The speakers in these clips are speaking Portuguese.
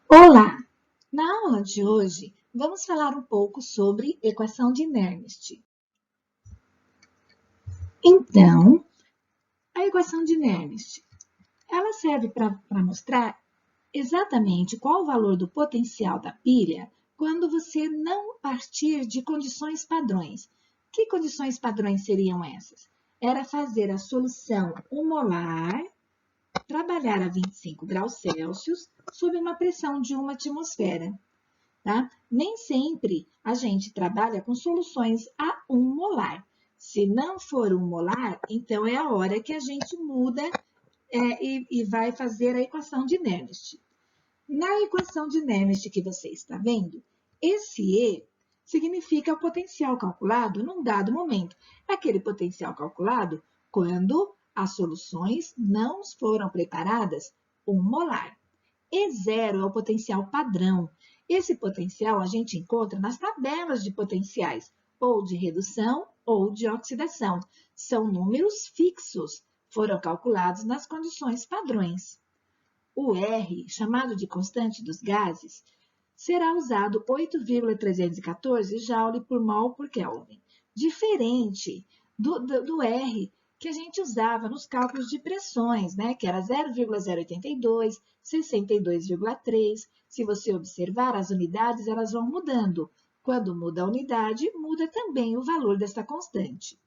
Olá! Na aula de hoje, vamos falar um pouco sobre equação de Nernst. Então, a equação de Nernst, ela serve para mostrar exatamente qual o valor do potencial da pilha quando você não partir de condições padrões. Que condições padrões seriam essas? Era fazer a solução 1 molar, trabalhar a 25 graus Celsius, sob uma pressão de 1 atmosfera. Tá? Nem sempre a gente trabalha com soluções a 1 molar. Se não for 1 molar, então é a hora que a gente muda e vai fazer a equação de Nernst. Na equação de Nernst que você está vendo, esse E significa o potencial calculado num dado momento. Aquele potencial calculado quando as soluções não foram preparadas 1 molar. E0 é o potencial padrão. Esse potencial a gente encontra nas tabelas de potenciais, ou de redução ou de oxidação. São números fixos, foram calculados nas condições padrões. O R, chamado de constante dos gases, será usado 8,314 Joule por mol por Kelvin, diferente do R que a gente usava nos cálculos de pressões, né? Que era 0,082, 62,3. Se você observar, as unidades elas vão mudando. Quando muda a unidade, muda também o valor dessa constante.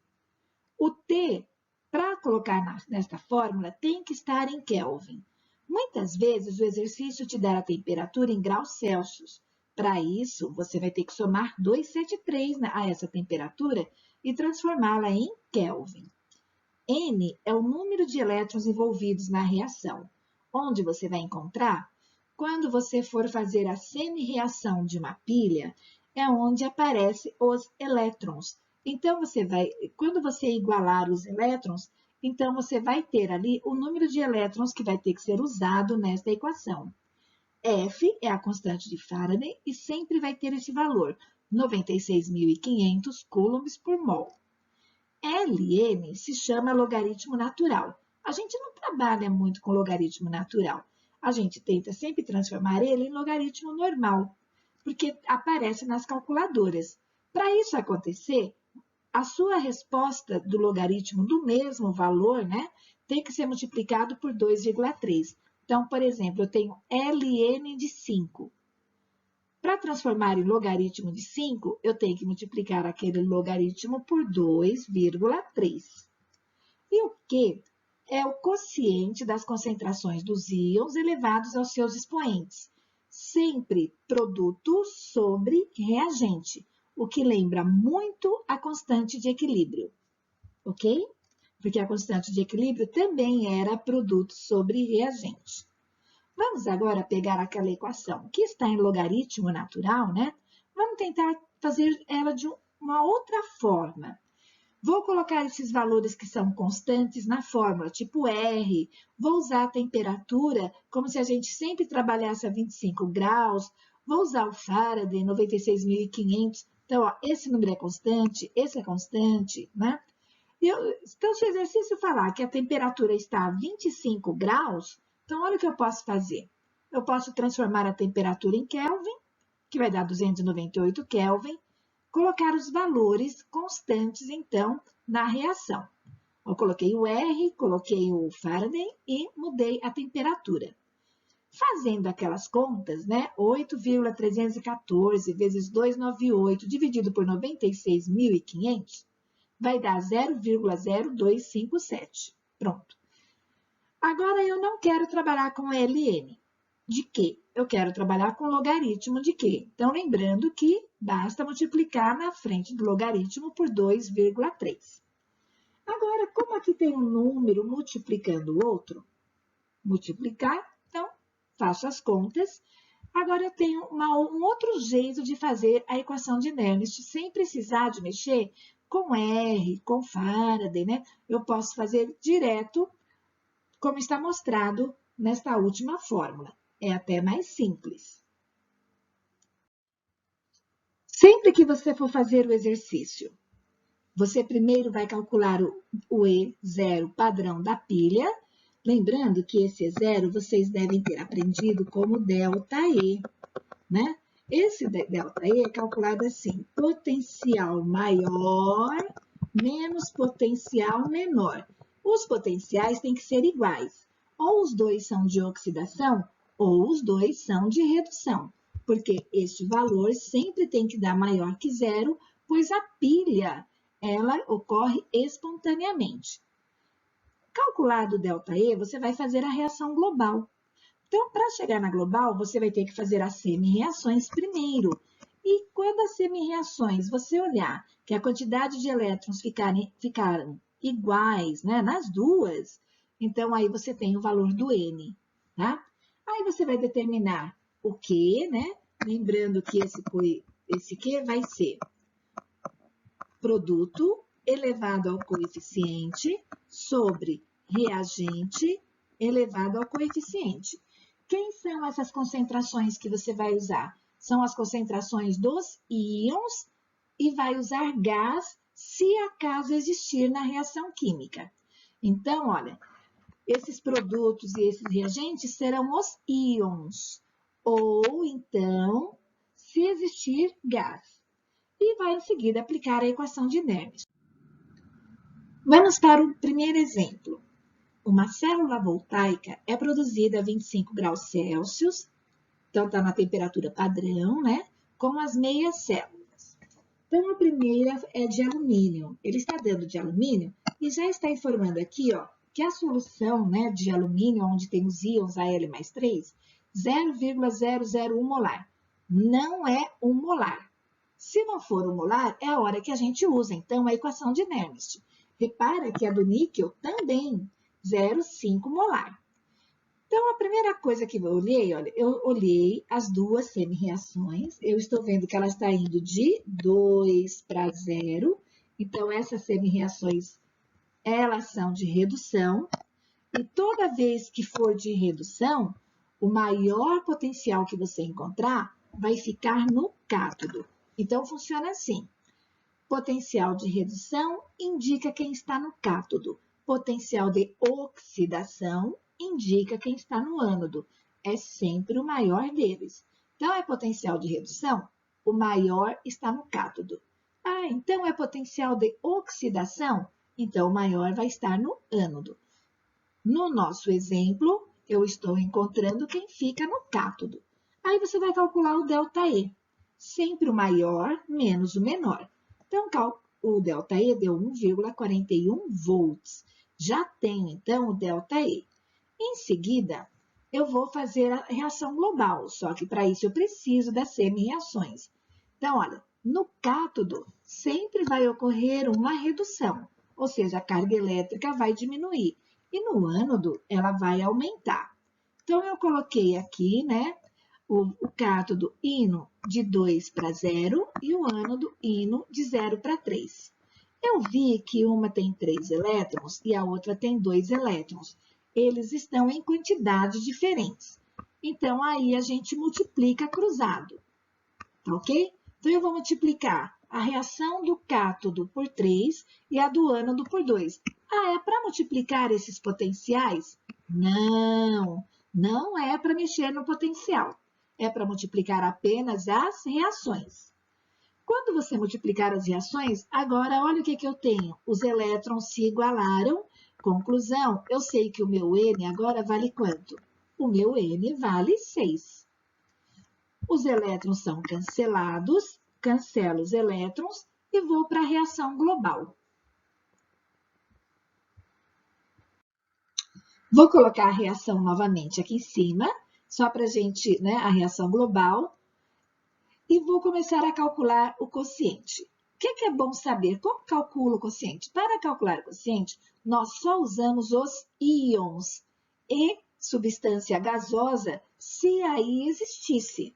O T, para colocar nesta fórmula, tem que estar em Kelvin. Muitas vezes o exercício te dá a temperatura em graus Celsius. Para isso, você vai ter que somar 273 a essa temperatura e transformá-la em Kelvin. N é o número de elétrons envolvidos na reação. Onde você vai encontrar? Quando você for fazer a semi-reação de uma pilha, é onde aparecem os elétrons. Então, quando você igualar os elétrons, então você vai ter ali o número de elétrons que vai ter que ser usado nesta equação. F é a constante de Faraday e sempre vai ter esse valor, 96.500 coulombs por mol. Ln se chama logaritmo natural. A gente não trabalha muito com logaritmo natural. A gente tenta sempre transformar ele em logaritmo normal, porque aparece nas calculadoras. Para isso acontecer, a sua resposta do logaritmo do mesmo valor, né, tem que ser multiplicado por 2,3. Então, por exemplo, eu tenho Ln de 5. Para transformar em logaritmo de 5, eu tenho que multiplicar aquele logaritmo por 2,3. E o Q é o quociente das concentrações dos íons elevados aos seus expoentes. Sempre produto sobre reagente, o que lembra muito a constante de equilíbrio, ok? Porque a constante de equilíbrio também era produto sobre reagente. Vamos agora pegar aquela equação que está em logaritmo natural, né? Vamos tentar fazer ela de uma outra forma. Vou colocar esses valores que são constantes na fórmula, tipo R. Vou usar a temperatura como se a gente sempre trabalhasse a 25 graus. Vou usar o Faraday, 96.500. Então, ó, esse número é constante, né? Então, se o exercício falar que a temperatura está a 25 graus, então olha o que eu posso fazer. Eu posso transformar a temperatura em Kelvin, que vai dar 298 Kelvin, colocar os valores constantes, então, na reação. Eu coloquei o R, coloquei o Faraday e mudei a temperatura. Fazendo aquelas contas, né? 8,314 vezes 298 dividido por 96.500 vai dar 0,0257. Pronto. Agora, eu não quero trabalhar com Ln. De quê? Eu quero trabalhar com logaritmo de quê? Então, lembrando que basta multiplicar na frente do logaritmo por 2,3. Agora, como aqui tem um número multiplicando o outro, multiplicar, então, faço as contas. Agora, eu tenho um outro jeito de fazer a equação de Nernst, sem precisar de mexer com R, com Faraday, né? Eu posso fazer direto, como está mostrado nesta última fórmula. É até mais simples. Sempre que você for fazer o exercício, você primeiro vai calcular o E0 padrão da pilha. Lembrando que esse E0 vocês devem ter aprendido como ΔE, né? Esse ΔE é calculado assim, potencial maior menos potencial menor. Os potenciais têm que ser iguais. Ou os dois são de oxidação, ou os dois são de redução. Porque este valor sempre tem que dar maior que zero, pois a pilha, ela ocorre espontaneamente. Calculado o ΔE, você vai fazer a reação global. Então, para chegar na global, você vai ter que fazer as semi-reações primeiro. E quando as semi-reações, você olhar que a quantidade de elétrons ficaram iguais, né, nas duas, então aí você tem o valor do N, tá? Aí você vai determinar o Q, né? Lembrando que esse Q vai ser produto elevado ao coeficiente sobre reagente elevado ao coeficiente. Quem são essas concentrações que você vai usar? São as concentrações dos íons e vai usar gás se acaso existir na reação química. Então, olha, esses produtos e esses reagentes serão os íons, ou então, se existir gás. E vai em seguida aplicar a equação de Nernst. Vamos para o primeiro exemplo. Uma célula voltaica é produzida a 25 graus Celsius, então está na temperatura padrão, né? Com as meias células. Então, a primeira é de alumínio. Ele está dando de alumínio e já está informando aqui, ó, que a solução, né, de alumínio, onde tem os íons Al+3, 0,001 molar. Não é 1 molar. Se não for 1 molar, é a hora que a gente usa, então, a equação de Nernst. Repara que a do níquel também, 0,5 molar. Então, a primeira coisa que eu olhei, olha, eu olhei as duas semi-reações, eu estou vendo que ela está indo de 2 para 0, então essas semi-reações, elas são de redução, e toda vez que for de redução, o maior potencial que você encontrar vai ficar no cátodo. Então, funciona assim. Potencial de redução indica quem está no cátodo. Potencial de oxidação indica quem está no ânodo. É sempre o maior deles. Então, é potencial de redução? O maior está no cátodo. Ah, então é potencial de oxidação? Então, o maior vai estar no ânodo. No nosso exemplo, eu estou encontrando quem fica no cátodo. Aí você vai calcular o ΔE. Sempre o maior menos o menor. Então, o ΔE deu 1,41 volts. Já tenho, então, o ΔE. Em seguida, eu vou fazer a reação global, só que para isso eu preciso das semi-reações. Então, olha, no cátodo sempre vai ocorrer uma redução, ou seja, a carga elétrica vai diminuir. E no ânodo, ela vai aumentar. Então, eu coloquei aqui, né, o cátodo indo de 2 para 0 e o ânodo indo de 0 para 3. Eu vi que uma tem 3 elétrons e a outra tem 2 elétrons. Eles estão em quantidades diferentes. Então, aí a gente multiplica cruzado, tá ok? Então, eu vou multiplicar a reação do cátodo por 3 e a do ânodo por 2. Ah, é para multiplicar esses potenciais? Não, não é para mexer no potencial. É para multiplicar apenas as reações. Quando você multiplicar as reações, agora olha o que eu tenho. Os elétrons se igualaram. Conclusão, eu sei que o meu N agora vale quanto? O meu N vale 6. Os elétrons são cancelados, cancelo os elétrons e vou para a reação global. Vou colocar a reação novamente aqui em cima, só para a gente, né, a reação global. E vou começar a calcular o quociente. O que é bom saber? Como calculo o quociente? Para calcular o quociente, nós só usamos os íons e substância gasosa, se aí existisse.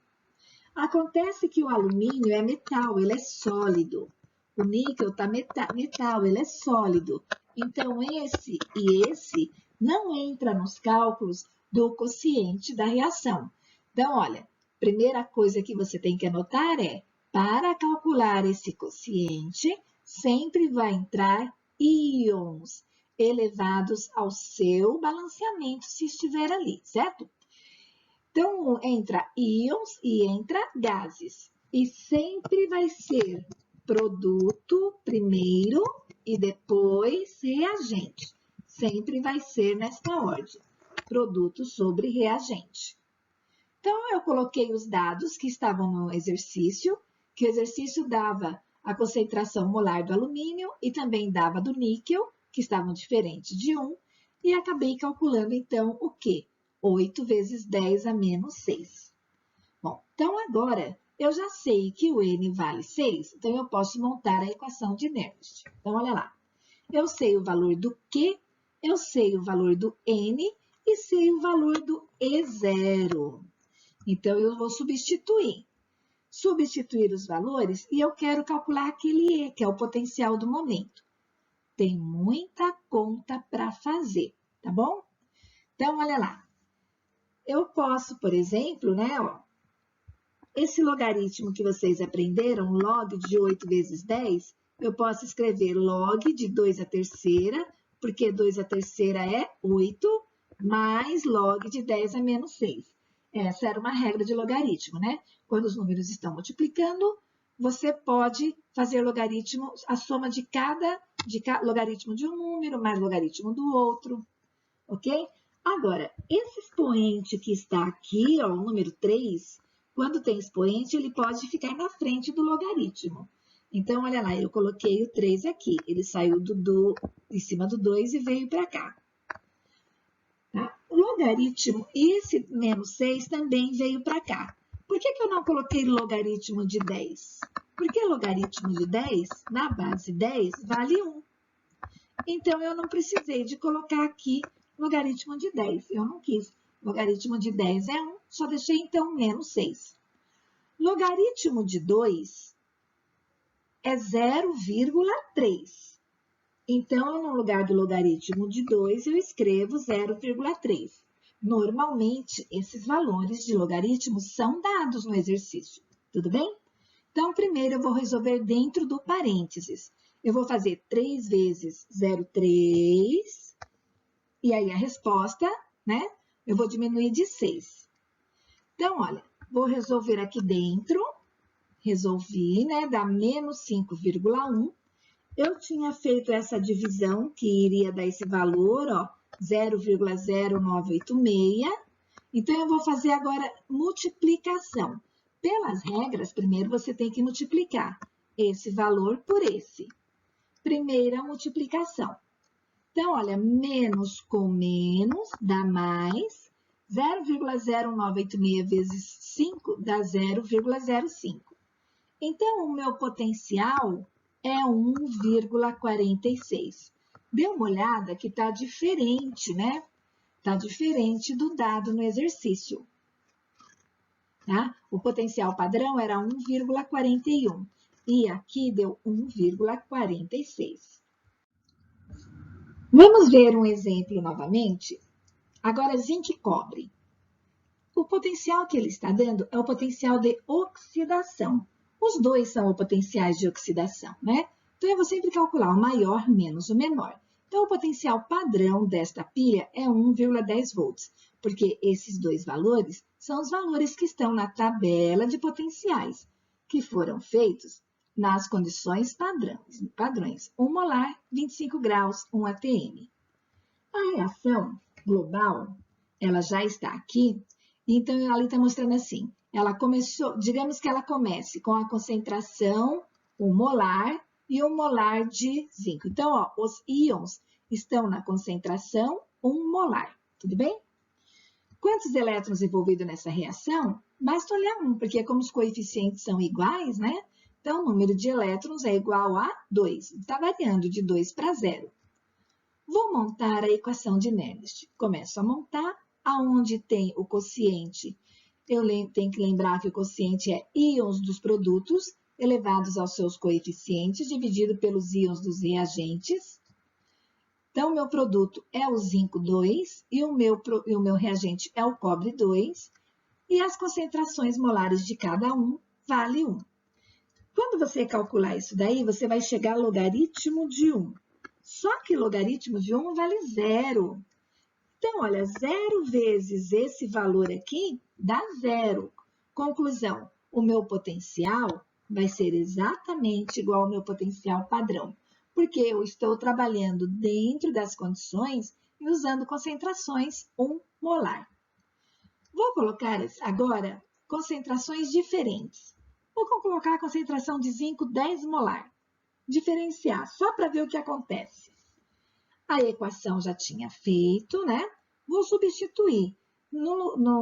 Acontece que o alumínio é metal, ele é sólido. O níquel está metal, ele é sólido. Então, esse e esse não entra nos cálculos do quociente da reação. Então, olha, primeira coisa que você tem que anotar é, para calcular esse quociente, sempre vai entrar íons. elevados ao seu balanceamento, se estiver ali, certo? Então, entra íons e entra gases. E sempre vai ser produto primeiro e depois reagente. Sempre vai ser nesta ordem. Produto sobre reagente. Então, eu coloquei os dados que estavam no exercício, que o exercício dava a concentração molar do alumínio e também dava do níquel, que estavam diferentes de 1, e acabei calculando, então, o quê? 8 vezes 10 a menos 6. Bom, então agora eu já sei que o N vale 6, então eu posso montar a equação de Nernst. Então, olha lá. Eu sei o valor do Q, eu sei o valor do N e sei o valor do E0. Então, eu vou substituir os valores e eu quero calcular aquele E, que é o potencial do momento. Tem muita conta para fazer, tá bom? Então, olha lá. Eu posso, por exemplo, né, ó, esse logaritmo que vocês aprenderam, log de 8 vezes 10, eu posso escrever log de 2 à terceira, porque 2 à terceira é 8, mais log de 10 a menos 6. Essa era uma regra de logaritmo, né? Quando os números estão multiplicando, você pode fazer logaritmo, a soma de cada logaritmo de um número mais logaritmo do outro, ok? Agora, esse expoente que está aqui, ó, o número 3, quando tem expoente, ele pode ficar na frente do logaritmo. Então, olha lá, eu coloquei o 3 aqui. Ele saiu em cima do 2 e veio para cá. Tá? O logaritmo, esse menos 6 também veio para cá. Por que eu não coloquei logaritmo de 10? Porque logaritmo de 10, na base 10, vale 1. Então, eu não precisei de colocar aqui logaritmo de 10. Eu não quis. Logaritmo de 10 é 1, só deixei, então, menos 6. Logaritmo de 2 é 0,3. Então, no lugar do logaritmo de 2, eu escrevo 0,3. Normalmente, esses valores de logaritmo são dados no exercício, tudo bem? Então, primeiro eu vou resolver dentro do parênteses. Eu vou fazer 3 vezes 0,3, e aí a resposta, né? Eu vou diminuir de 6. Então, olha, vou resolver aqui dentro, resolvi, né? Dá menos 5,1. Eu tinha feito essa divisão, que iria dar esse valor, ó, 0,0986. Então, eu vou fazer agora multiplicação. Pelas regras, primeiro você tem que multiplicar esse valor por esse. Primeira multiplicação. Então, olha, menos com menos dá mais. 0,0986 vezes 5 dá 0,05. Então, o meu potencial é 1,46. Dê uma olhada que está diferente, né? Está diferente do dado no exercício. Tá? O potencial padrão era 1,41 e aqui deu 1,46. Vamos ver um exemplo novamente? Agora, zinc e cobre. O potencial que ele está dando é o potencial de oxidação. Os dois são os potenciais de oxidação, né? Então, eu vou sempre calcular o maior menos o menor. Então, o potencial padrão desta pilha é 1,10 volts, porque esses dois valores são os valores que estão na tabela de potenciais, que foram feitos nas condições padrões. 1 molar, 25 graus, 1 atm. A reação global, ela já está aqui, então ela está mostrando assim, ela começou, digamos que ela comece com a concentração 1 molar e 1 molar de zinco. Então, ó, os íons estão na concentração 1 molar, tudo bem? Quantos elétrons envolvidos nessa reação? Basta olhar um, porque como os coeficientes são iguais, né? Então, o número de elétrons é igual a 2. Está variando de 2 para 0. Vou montar a equação de Nernst. Começo a montar. Aonde tem o quociente, eu tenho que lembrar que o quociente é íons dos produtos elevados aos seus coeficientes, dividido pelos íons dos reagentes. Então, o meu produto é o zinco 2 e o meu reagente é o cobre 2. E as concentrações molares de cada um vale 1. Quando você calcular isso daí, você vai chegar ao logaritmo de 1. Só que logaritmo de 1 vale 0. Então, olha, 0 vezes esse valor aqui dá 0. Conclusão, o meu potencial vai ser exatamente igual ao meu potencial padrão, porque eu estou trabalhando dentro das condições e usando concentrações 1 molar. Vou colocar agora concentrações diferentes. Vou colocar a concentração de zinco 10 molar. Diferenciar, só para ver o que acontece. A equação já tinha feito, né? Vou substituir.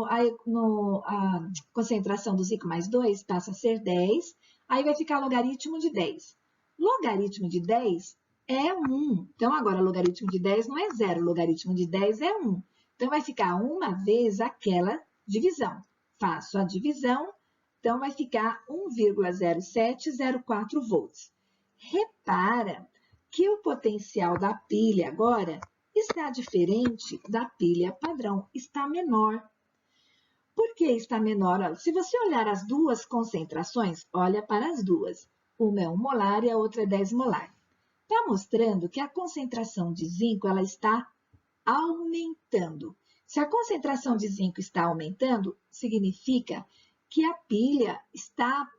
A concentração do zinco mais 2 passa a ser 10, aí vai ficar logaritmo de 10. Logaritmo de 10 é 1. Então, agora, logaritmo de 10 não é 0, logaritmo de 10 é 1. Então, vai ficar uma vez aquela divisão. Faço a divisão, então vai ficar 1,0704 volts. Repara que o potencial da pilha agora está diferente da pilha padrão, está menor. Por que está menor? Se você olhar as duas concentrações, olha para as duas. Uma é 1 molar e a outra é 10 molar. Está mostrando que a concentração de zinco ela está aumentando. Se a concentração de zinco está aumentando, significa que a pilha está...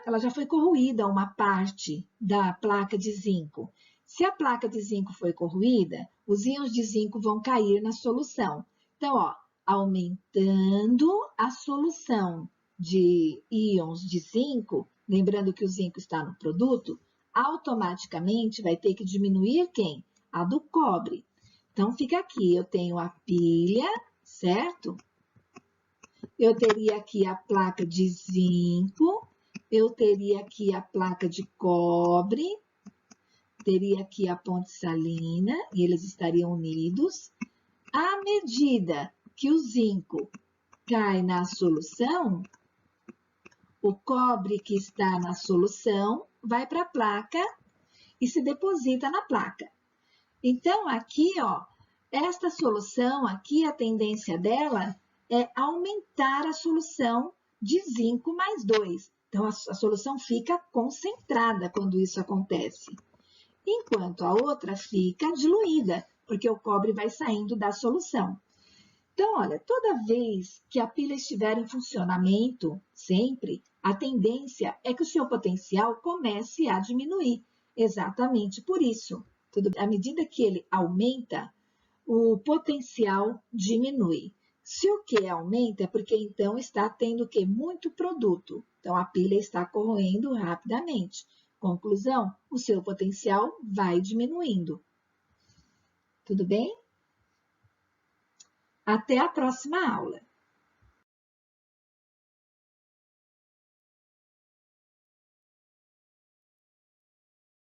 ela já foi corroída uma parte da placa de zinco. Se a placa de zinco foi corroída, os íons de zinco vão cair na solução. Então, ó, aumentando a solução de íons de zinco, lembrando que o zinco está no produto, automaticamente vai ter que diminuir quem? A do cobre. Então, fica aqui, eu tenho a pilha, certo? Eu teria aqui a placa de zinco, eu teria aqui a placa de cobre, teria aqui a ponte salina, e eles estariam unidos. À medida que o zinco cai na solução, o cobre que está na solução vai para a placa e se deposita na placa. Então, aqui, ó, esta solução aqui, a tendência dela é aumentar a solução de zinco mais 2. Então, a solução fica concentrada quando isso acontece. Enquanto a outra fica diluída, porque o cobre vai saindo da solução. Então, olha, toda vez que a pilha estiver em funcionamento, sempre, a tendência é que o seu potencial comece a diminuir. Exatamente por isso. À medida que ele aumenta, o potencial diminui. Se o Q aumenta, é porque então está tendo o quê? Muito produto. Então, a pilha está corroendo rapidamente. Conclusão, o seu potencial vai diminuindo. Tudo bem? Até a próxima aula.